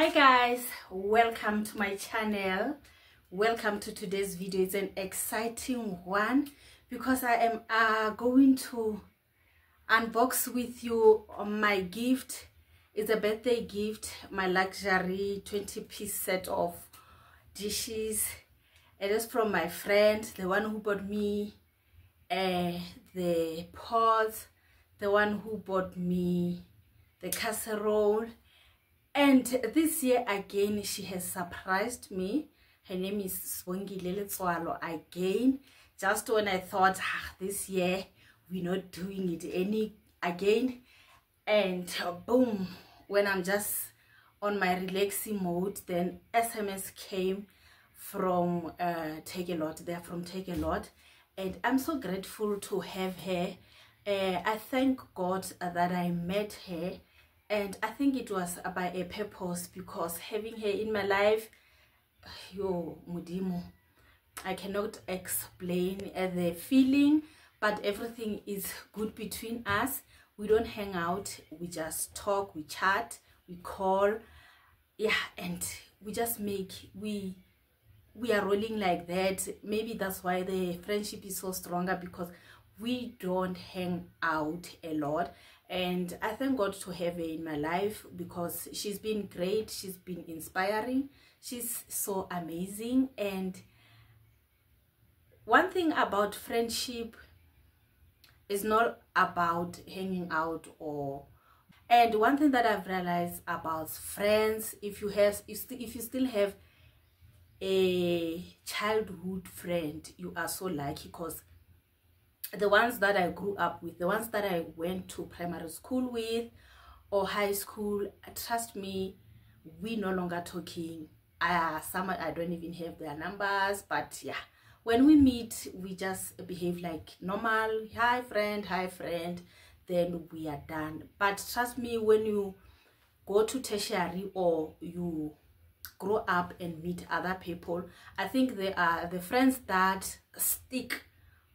Hi guys, welcome to my channel. Welcome to today's video. It's an exciting one because I am going to unbox with you my gift. It's a birthday gift, my luxury 20-piece set of dishes. It is from my friend, the one who bought me the pots, the one who bought me the casserole. And this year again, she has surprised me. Her name is Swangile Swalo again. Just when I thought, this year we're not doing it again. And boom, when I'm just on my relaxing mode, then SMS came from Take a Lot. They're from Take a Lot. And I'm so grateful to have her. I thank God that I met her. And I think it was by a purpose, because having her in my life, yo, Mudimo, I cannot explain the feeling, but everything is good between us. We don't hang out, we just talk, we chat, we call, yeah, and we just we are rolling like that. Maybe that's why the friendship is so stronger, because we don't hang out a lot. And I thank God to have her in my life, because she's been great, she's been inspiring, she's so amazing. And one thing about friendship is not about hanging out and one thing that I've realized about friends, if you still have a childhood friend, you are so lucky, because the ones that I grew up with, the ones that I went to primary school with or high school, trust me, we no longer talking. Some I don't even have their numbers, but yeah, when we meet, we just behave like normal. Hi friend, then we are done. But trust me, when you go to tertiary or you grow up and meet other people, I think they are the friends that stick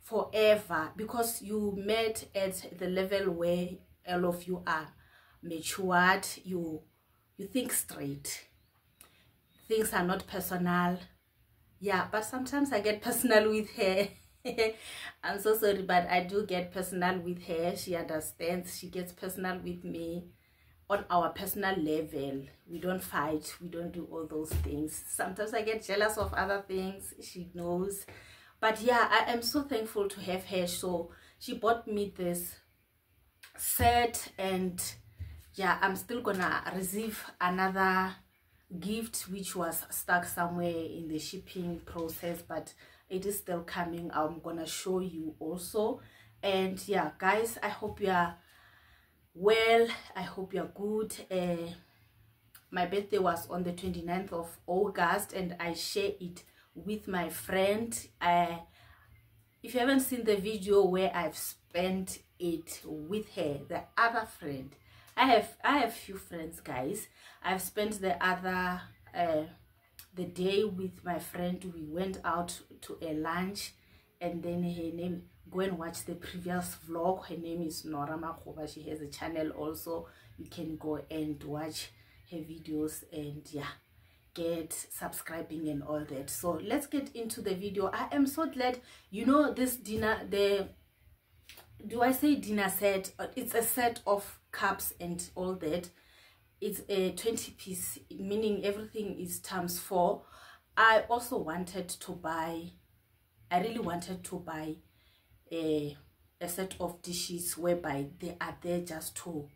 forever, because you met at the level where all of you are matured, you think straight, things are not personal. Yeah, but sometimes I get personal with her. I'm so sorry, but I do get personal with her. She understands, she gets personal with me on our personal level. We don't fight, we don't do all those things. Sometimes I get jealous of other things, she knows. But yeah, I am so thankful to have her. So she bought me this set, and yeah, I'm still gonna receive another gift which was stuck somewhere in the shipping process, but it is still coming. I'm gonna show you also. And yeah guys, I hope you are well, I hope you're good. My birthday was on the 29th of August, and I share it with my friend. If you haven't seen the video where I've spent it with her, the other friend, I have few friends guys. I've spent the day with my friend. We went out to a lunch, and then her name, go and watch the previous vlog, her name is Nora Makhoba. She has a channel also, you can go and watch her videos, and yeah, get subscribing and all that. So let's get into the video. I am so glad, you know, this dinner, do I say dinner set? It's a set of cups and all that. It's a 20-piece, meaning everything is times 4. I also wanted to buy, I really wanted to buy a set of dishes whereby they are there just to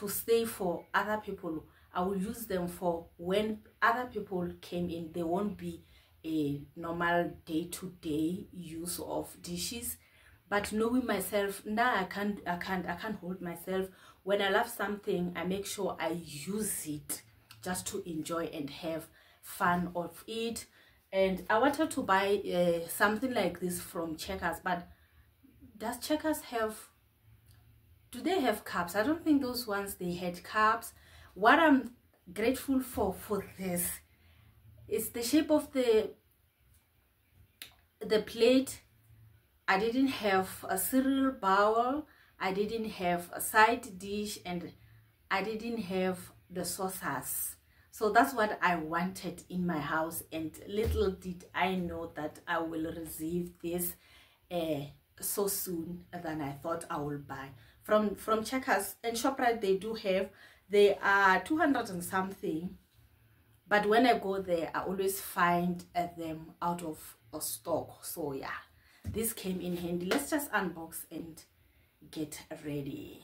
stay for other people. I will use them for when other people came in. They won't be a normal day-to-day use of dishes. But knowing myself, now I can't hold myself. When I love something, I make sure I use it just to enjoy and have fun of it. And I wanted to buy something like this from Checkers, but does Checkers do they have cups? I don't think those ones, they had cups. What I'm grateful for this is the shape of the plate. I didn't have a cereal bowl, I didn't have a side dish, and I didn't have the sauces. So that's what I wanted in my house, and little did I know that I will receive this so soon than I thought I will buy. From Checkers and ShopRite, they are 200 and something, but when I go there I always find them out of stock. So yeah, this came in handy. Let's just unbox and get ready.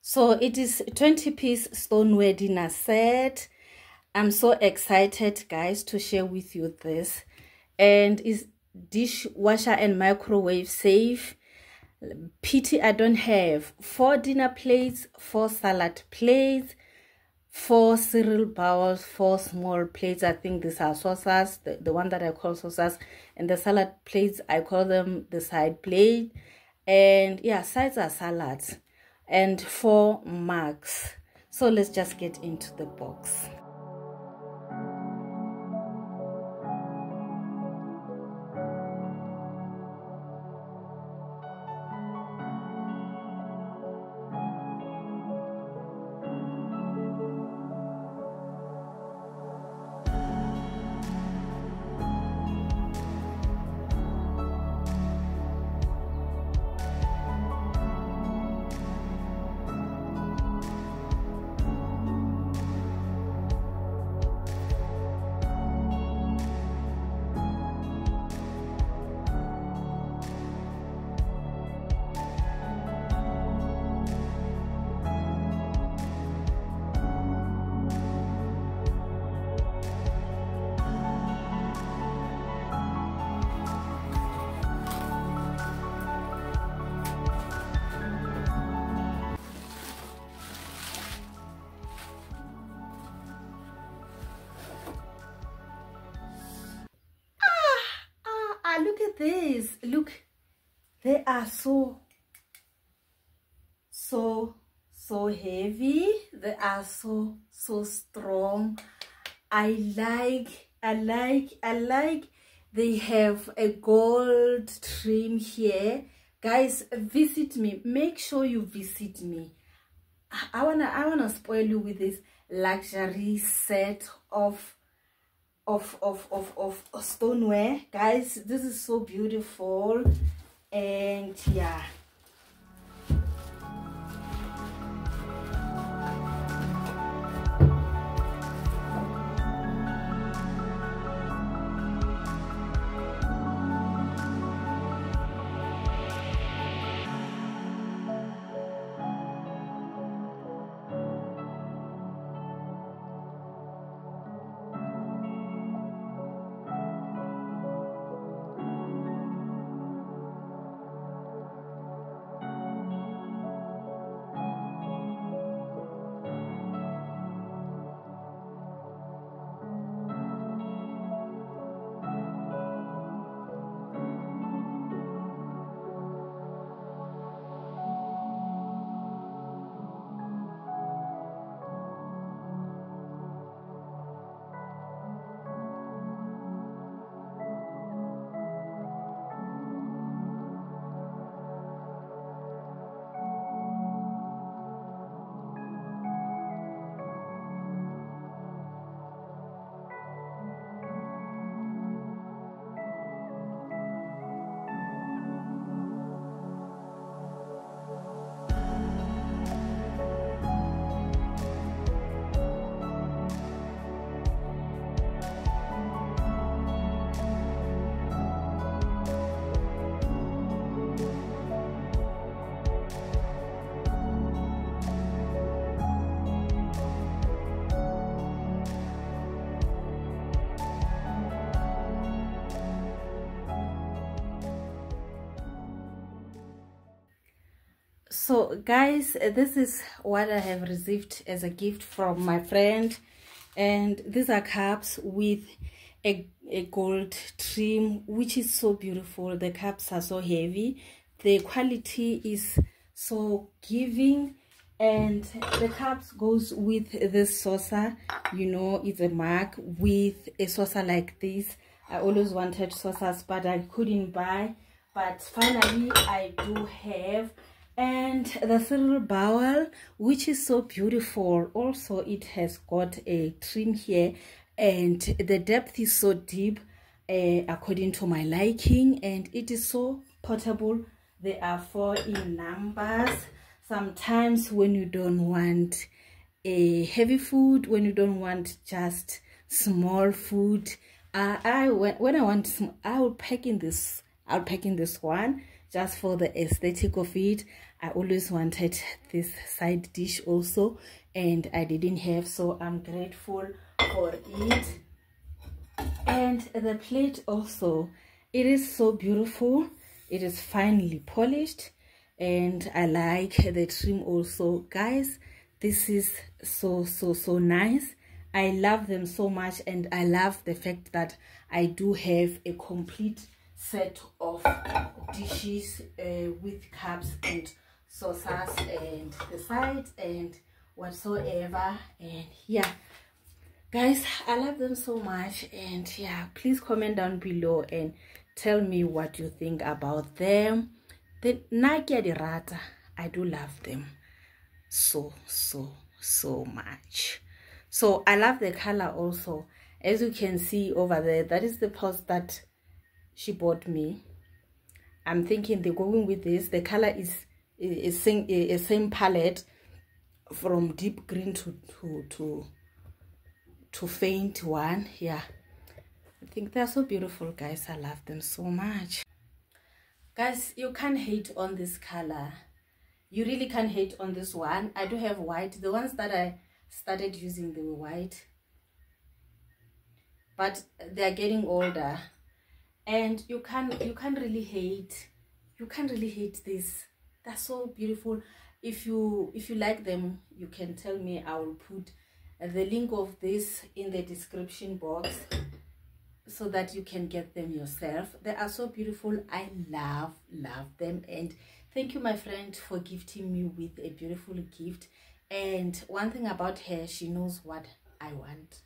So it is 20-piece stoneware dinner set. I'm so excited, guys, to share with you this. And it's dishwasher and microwave safe. Pity I don't have 4 dinner plates, 4 salad plates, 4 cereal bowls, 4 small plates. I think these are saucers, the one that I call saucers, and the salad plates, I call them the side plate. And yeah, sides are salads, and 4 mugs. So let's just get into the box. Look at this. Look, they are so heavy. They are so strong. I like they have a gold trim here. Guys, visit me. Make sure you visit me. I wanna spoil you with this luxury set of stoneware. Guys, this is so beautiful. And yeah, so guys, this is what I have received as a gift from my friend. And these are cups with a gold trim, which is so beautiful. The cups are so heavy, the quality is so giving, and the cups goes with this saucer. You know, it's a mug with a saucer like this. I always wanted saucers, but I couldn't buy, but finally I do have. And the cereal bowl, which is so beautiful. Also, it has got a trim here, and the depth is so deep according to my liking, and it is so portable. They are 4 in numbers. Sometimes when you don't want a heavy food, when you don't want just small food, when I want, I will pack in this. I'll pack in this one just for the aesthetic of it. I always wanted this side dish also, and I didn't have, so I'm grateful for it. And the plate also, it is so beautiful. It is finely polished, and I like the trim also. Guys, this is so nice. I love them so much, and I love the fact that I do have a complete set of dishes with cups and saucers and the sides and whatsoever. And yeah, guys, I love them so much. And yeah, please comment down below and tell me what you think about them. The Nakia di Rata, I do love them so much. So I love the color also. As you can see over there, that is the post that she bought me. I'm thinking they're going with this. The color is a same palette, from deep green to faint one. Yeah, I think they're so beautiful, guys. I love them so much. Guys, you can't hate on this color. You really can't hate on this one. I do have white. The ones that I started using, they were white, but they're getting older. And you can't really hate. You can't really hate this. They're so beautiful. If you like them, you can tell me. I will put the link of this in the description box so that you can get them yourself. They are so beautiful. I love them. And thank you, my friend, for gifting me with a beautiful gift. And one thing about her, she knows what I want.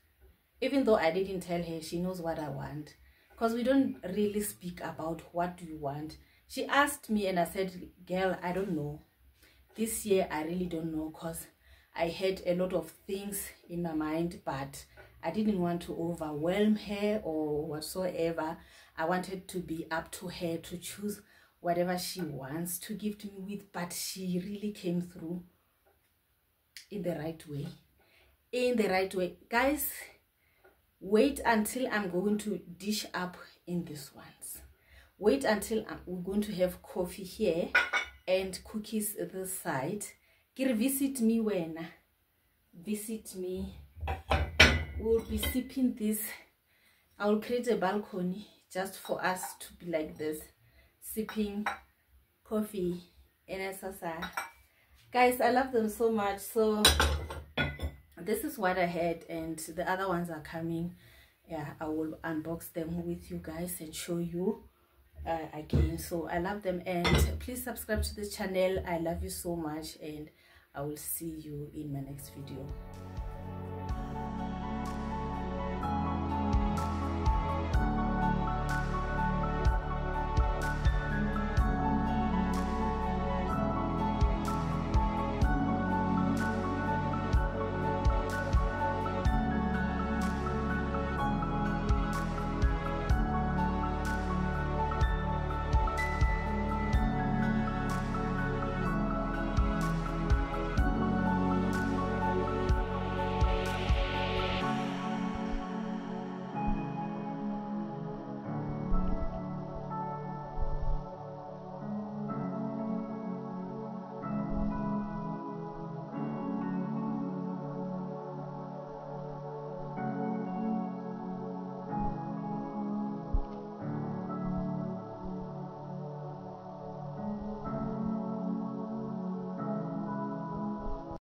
Even though I didn't tell her, she knows what I want. Because we don't really speak about what do you want. She asked me and I said, girl, I don't know. This year, I really don't know, because I had a lot of things in my mind, but I didn't want to overwhelm her or whatsoever. I wanted to be up to her to choose whatever she wants to gift me with, but she really came through in the right way. In the right way. Guys, wait until I'm going to dish up in these ones. Wait until we're going to have coffee here and cookies this side. Visit me when. Visit me. We'll be sipping this. I will create a balcony just for us to be like this, sipping coffee in a salsa. Guys, I love them so much. So this is what I had, and the other ones are coming. Yeah, I will unbox them with you guys and show you again. So I love them, and please subscribe to this channel. I love you so much, and I will see you in my next video.